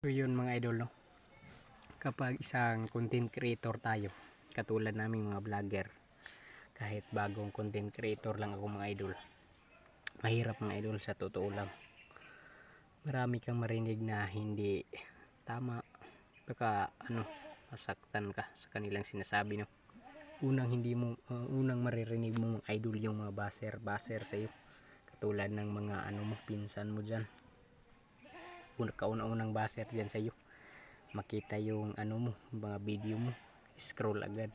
So yun mga idol, no? Kapag isang content creator tayo, katulad naming mga vlogger, kahit bagong content creator lang ako mga idol, mahirap mga idol sa totoo lang. Marami kang marinig na hindi tama, baka masaktan ka sa kanilang sinasabi, no? Unang maririnig mo mga idol yung mga baser sa iyo, katulad ng mga pinsan mo diyan. Kauna-unang baser diyan sa iyo, makita yung mga video mo, scroll agad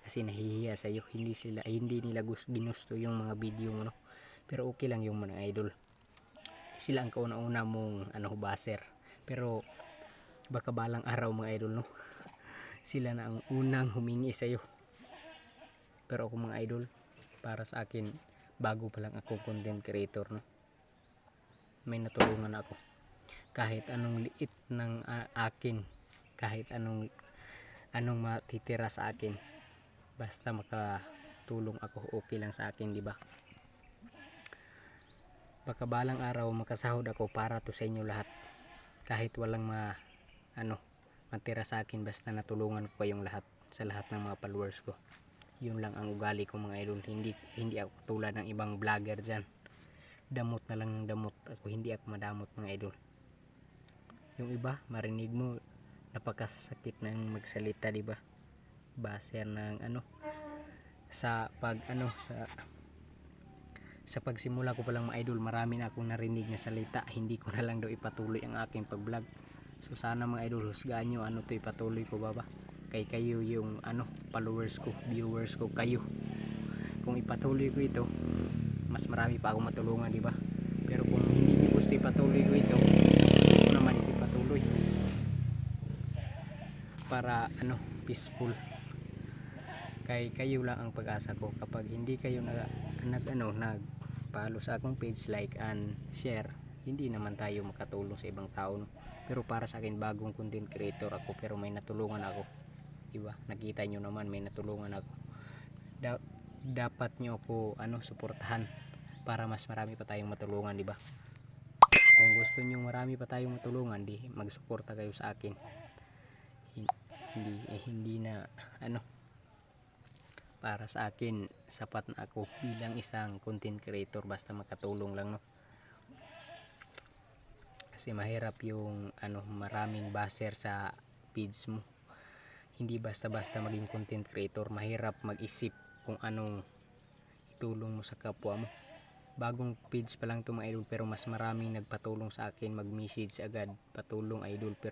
kasi nahihiya sa iyo. Hindi nila ginusto yung mga video mo, no? Pero okay lang yung mga idol, sila ang kauna-una mong baser, pero baka balang araw mga idol, no, sila na ang unang humingi sa iyo. Pero ako mga idol, para sa akin, bago pa lang ako content creator, no, may natulungan ako. Kahit anong liit ng akin, kahit anong matitira sa akin, basta makatulong ako, okay lang sa akin, di ba? Baka balang araw makasahod ako para to sa inyo lahat, kahit walang matira sa akin, basta natulungan ko kayong lahat, sa lahat ng mga followers ko. Yun lang ang ugali ko mga idol. Hindi ako tulad ng ibang vlogger dyan, damot na lang ng damot. Ako hindi ako madamot mga idol. Yung iba marinig mo, napakasakit ng magsalita, di ba? Baser ng sa pagsimula ko palang mga idol, marami na akong narinig na salita. Hindi ko na lang daw ipatuloy ang aking pag-vlog. So sana mga idol, husgaan nyo to ipatuloy ko ba? Kay kayo yung followers ko, viewers ko, kayo. Kung ipatuloy ko ito, mas marami pa akong matulungan, di ba? Pero kung hindi niyo gusto ipatuloy ko ito, hindi ko naman ito ipatuloy. Para peaceful. Kay kayo lang ang pag-asa ko. Kapag hindi kayo nag-follow sa akong page, like and share, hindi naman tayo makatulong sa ibang tao, no? Pero para sa akin, bagong content creator ako, pero may natulungan ako, diba? Nakita nyo naman, may natulungan ako. Dapat nyo ako suportahan para mas marami pa tayong matulungan, diba? Kung gusto nyo marami pa tayong matulungan, di magsuporta kayo sa akin. Hindi na para sa akin, sapat na ako bilang isang content creator, basta makatulong lang, no? Kasi mahirap yung maraming baser sa page mo. Hindi basta-basta maging content creator, mahirap mag-isip kung anong itulong mo sa kapwa mo. Bagong page pa lang to mga idol, pero mas maraming nagpatulong sa akin, mag-message agad, patulong idol. Pero